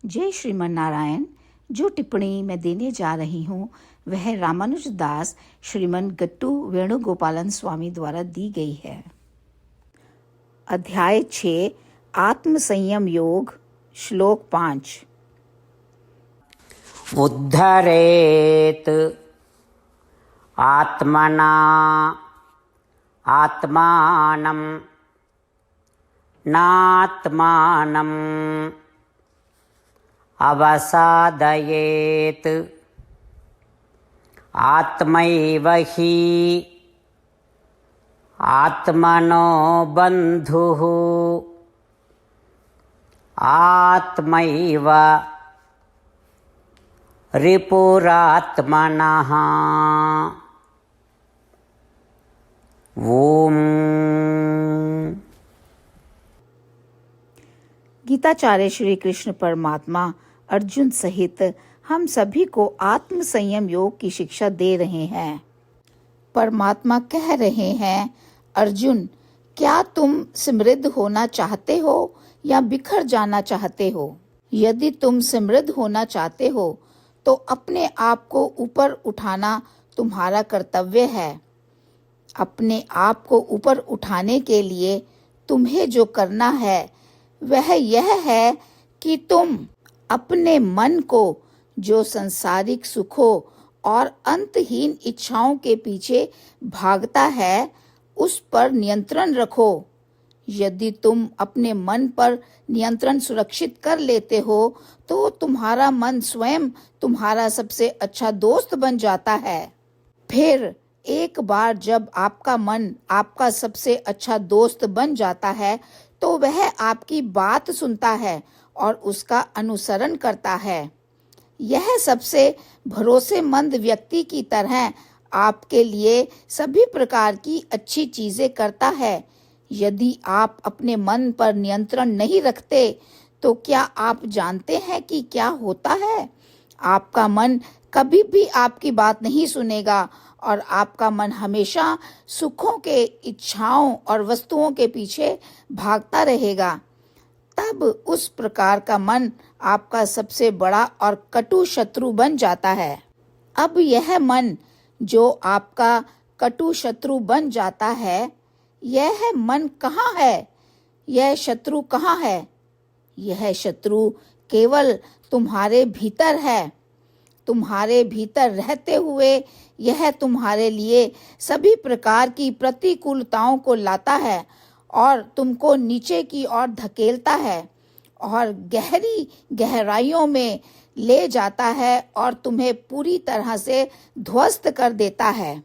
जय श्रीमन नारायण। जो टिप्पणी मैं देने जा रही हूँ वह रामानुज दास श्रीमन गट्टू वेणुगोपालन स्वामी द्वारा दी गई है। अध्याय 6 आत्म संयम योग, श्लोक 5। उद्धरेत आत्मना आत्मानं नात्मानं अवसादयेत् आत्मैव हि आत्मनो बन्धुः आत्मैव रिपुरात्मनः। ओम। गीताचार्य श्री कृष्ण परमात्मा अर्जुन सहित हम सभी को आत्म संयम योग की शिक्षा दे रहे हैं। परमात्मा कह रहे हैं, अर्जुन, क्या तुम समृद्ध होना चाहते हो या बिखर जाना चाहते हो? यदि तुम समृद्ध होना चाहते हो तो अपने आप को ऊपर उठाना तुम्हारा कर्तव्य है। अपने आप को ऊपर उठाने के लिए तुम्हें जो करना है वह यह है कि तुम अपने मन को जो सांसारिक सुखों और अंतहीन इच्छाओं के पीछे भागता है उस पर नियंत्रण रखो। यदि तुम अपने मन पर नियंत्रण सुरक्षित कर लेते हो तो तुम्हारा मन स्वयं तुम्हारा सबसे अच्छा दोस्त बन जाता है। फिर एक बार जब आपका मन आपका सबसे अच्छा दोस्त बन जाता है तो वह आपकी बात सुनता है और उसका अनुसरण करता है। यह सबसे भरोसेमंद व्यक्ति की तरह आपके लिए सभी प्रकार की अच्छी चीजें करता है। यदि आप अपने मन पर नियंत्रण नहीं रखते तो क्या आप जानते हैं कि क्या होता है? आपका मन कभी भी आपकी बात नहीं सुनेगा और आपका मन हमेशा सुखों के इच्छाओं और वस्तुओं के पीछे भागता रहेगा। तब उस प्रकार का मन आपका सबसे बड़ा और कटु शत्रु बन जाता है। अब यह मन जो आपका कटु शत्रु बन जाता है, यह मन कहाँ है? यह शत्रु कहाँ है? यह शत्रु केवल तुम्हारे भीतर है। तुम्हारे भीतर रहते हुए यह तुम्हारे लिए सभी प्रकार की प्रतिकूलताओं को लाता है और तुमको नीचे की ओर धकेलता है और गहरी गहराइयों में ले जाता है और तुम्हें पूरी तरह से ध्वस्त कर देता है।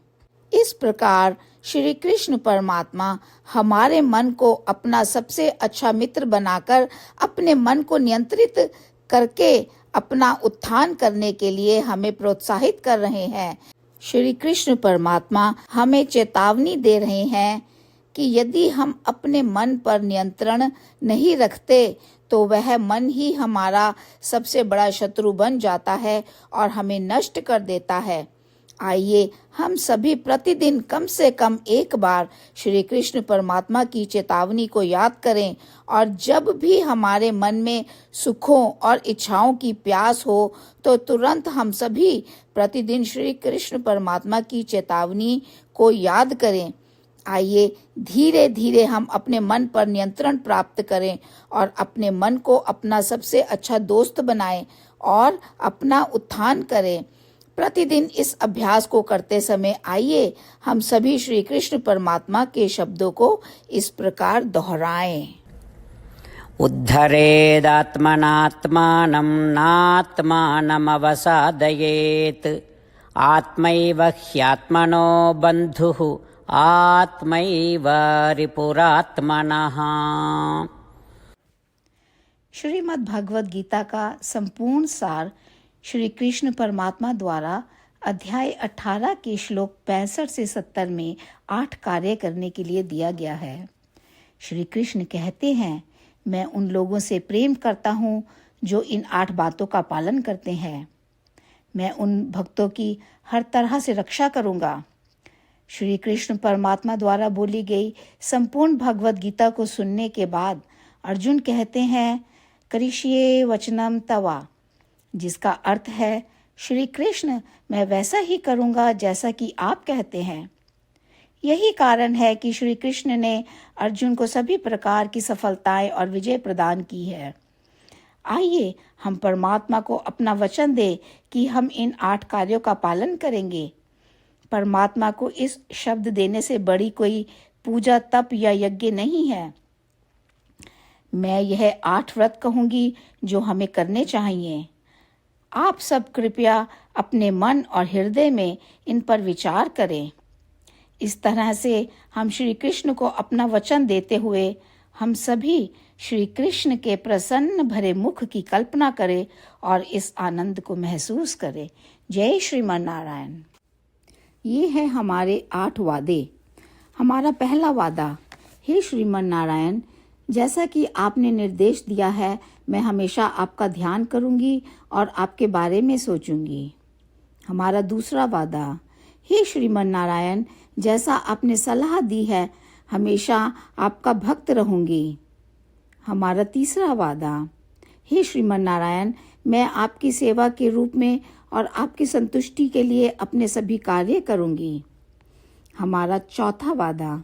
इस प्रकार श्री कृष्ण परमात्मा हमारे मन को अपना सबसे अच्छा मित्र बनाकर अपने मन को नियंत्रित करके अपना उत्थान करने के लिए हमें प्रोत्साहित कर रहे हैं। श्री कृष्ण परमात्मा हमें चेतावनी दे रहे हैं कि यदि हम अपने मन पर नियंत्रण नहीं रखते तो वह मन ही हमारा सबसे बड़ा शत्रु बन जाता है और हमें नष्ट कर देता है। आइए हम सभी प्रतिदिन कम से कम एक बार श्री कृष्ण परमात्मा की चेतावनी को याद करें और जब भी हमारे मन में सुखों और इच्छाओं की प्यास हो तो तुरंत हम सभी प्रतिदिन श्री कृष्ण परमात्मा की चेतावनी को याद करें। आइए धीरे धीरे हम अपने मन पर नियंत्रण प्राप्त करें और अपने मन को अपना सबसे अच्छा दोस्त बनाएं और अपना उत्थान करें। प्रतिदिन इस अभ्यास को करते समय आइए हम सभी श्री कृष्ण परमात्मा के शब्दों को इस प्रकार दोहराएं। उद्धरेदात्मनात्मानं नात्मानं अवसादयेत् आत्मैव ह्यात्मनो बन्धुः आत्मैव रिपुरात्मनः। श्रीमद् भगवद गीता का संपूर्ण सार श्री कृष्ण परमात्मा द्वारा अध्याय 18 के श्लोक 65 से 70 में 8 कार्य करने के लिए दिया गया है। श्री कृष्ण कहते हैं, मैं उन लोगों से प्रेम करता हूँ जो इन 8 बातों का पालन करते हैं। मैं उन भक्तों की हर तरह से रक्षा करूँगा। श्री कृष्ण परमात्मा द्वारा बोली गई संपूर्ण भगवद गीता को सुनने के बाद अर्जुन कहते हैं, करिष्ये वचनम तवा, जिसका अर्थ है श्री कृष्ण, मैं वैसा ही करूँगा जैसा कि आप कहते हैं। यही कारण है कि श्री कृष्ण ने अर्जुन को सभी प्रकार की सफलताएं और विजय प्रदान की है। आइए हम परमात्मा को अपना वचन दें कि हम इन 8 कार्यों का पालन करेंगे। परमात्मा को इस शब्द देने से बड़ी कोई पूजा, तप या यज्ञ नहीं है। मैं यह 8 व्रत कहूंगी जो हमें करने चाहिए। आप सब कृपया अपने मन और हृदय में इन पर विचार करें। इस तरह से हम श्री कृष्ण को अपना वचन देते हुए हम सभी श्री कृष्ण के प्रसन्न भरे मुख की कल्पना करें और इस आनंद को महसूस करें। जय श्रीमन नारायण। ये है हमारे 8 वादे। हमारा पहला वादा, हे श्रीमन नारायण, जैसा कि आपने निर्देश दिया है, मैं हमेशा आपका ध्यान करूंगी और आपके बारे में सोचूंगी। हमारा दूसरा वादा, हे श्रीमन नारायण, जैसा आपने सलाह दी है, हमेशा आपका भक्त रहूंगी। हमारा तीसरा वादा, हे श्रीमन नारायण, मैं आपकी सेवा के रूप में और आपकी संतुष्टि के लिए अपने सभी कार्य करूंगी। हमारा चौथा वादा,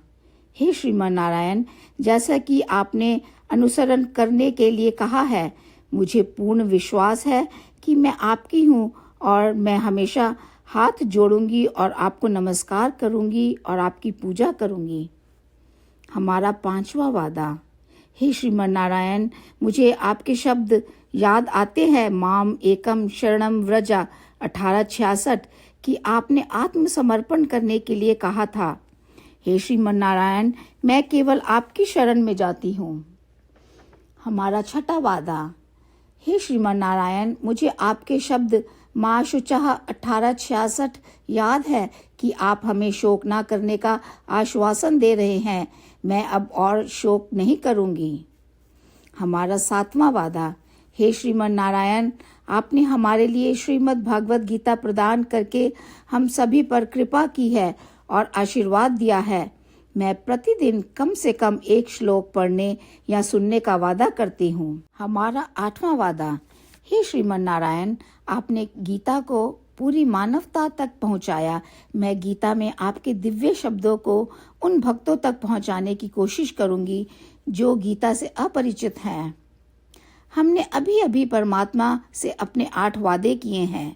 हे श्रीमन नारायण, जैसा कि आपने अनुसरण करने के लिए कहा है, मुझे पूर्ण विश्वास है कि मैं आपकी हूँ और मैं हमेशा हाथ जोड़ूंगी और आपको नमस्कार करूंगी और आपकी पूजा करूंगी। हमारा पांचवा वादा, हे श्रीमन नारायण, मुझे आपके शब्द याद आते हैं, माम एकम शरणम व्रजा 1866, कि आपने आत्मसमर्पण करने के लिए कहा था। हे श्रीमन नारायण, मैं केवल आपकी शरण में जाती हूँ। हमारा छठा वादा, हे श्रीमन नारायण, मुझे आपके शब्द माँ शुचः 1866 याद है कि आप हमें शोक ना करने का आश्वासन दे रहे हैं। मैं अब और शोक नहीं करूंगी। हमारा 7वां वादा, हे श्रीमन नारायण, आपने हमारे लिए श्रीमद् भागवत गीता प्रदान करके हम सभी पर कृपा की है और आशीर्वाद दिया है। मैं प्रतिदिन कम से कम 1 श्लोक पढ़ने या सुनने का वादा करती हूँ। हमारा 8वां वादा, हे श्रीमन नारायण, आपने गीता को पूरी मानवता तक पहुँचाया। मैं गीता में आपके दिव्य शब्दों को उन भक्तों तक पहुँचाने की कोशिश करूँगी जो गीता से अपरिचित हैं। हमने अभी अभी परमात्मा से अपने 8 वादे किए हैं।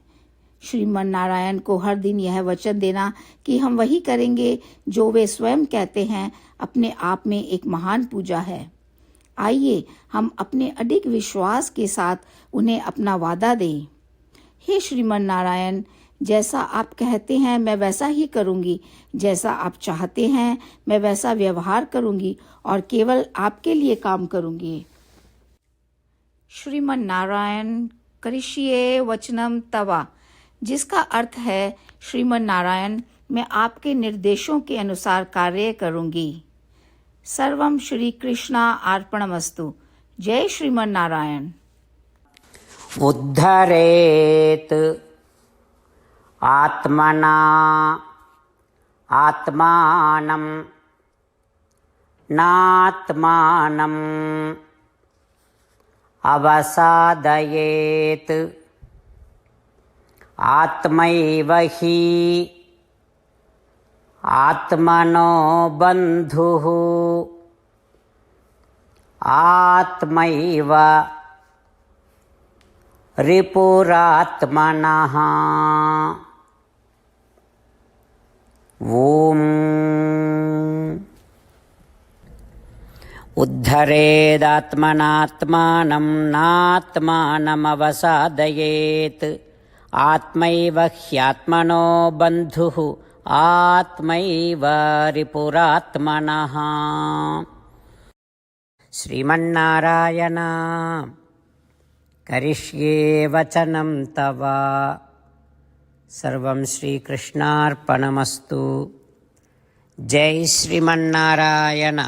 श्रीमन नारायण को हर दिन यह वचन देना कि हम वही करेंगे जो वे स्वयं कहते हैं, अपने आप में एक महान पूजा है। आइए हम अपने अडिग विश्वास के साथ उन्हें अपना वादा दें। हे श्रीमन नारायण, जैसा आप कहते हैं मैं वैसा ही करूंगी। जैसा आप चाहते हैं मैं वैसा व्यवहार करूंगी और केवल आपके लिए काम करूंगी। श्रीमन नारायण करिष्ये वचनम तवा, जिसका अर्थ है श्रीमन नारायण, मैं आपके निर्देशों के अनुसार कार्य करूंगी। सर्वम श्री कृष्णा अर्पणमस्तु। जय श्रीमन नारायण। उद्धरेत् आत्मना आत्मानं नात्मानं अवसादयेत् आत्मैव हि आत्मनो बन्धुः आत्मैव रिपुरात्मनः। ॐ उद्धरेदात्मनात्मानं नात्मानमवसादयेत् आत्मैव ह्यात्मनो बन्धुः आत्मैव रिपुरात्मनः। श्रीमन्नारायण करिष्ये वचनं तव। सर्वं श्रीकृष्णार्पणमस्तु। जय श्रीमन्नारायण।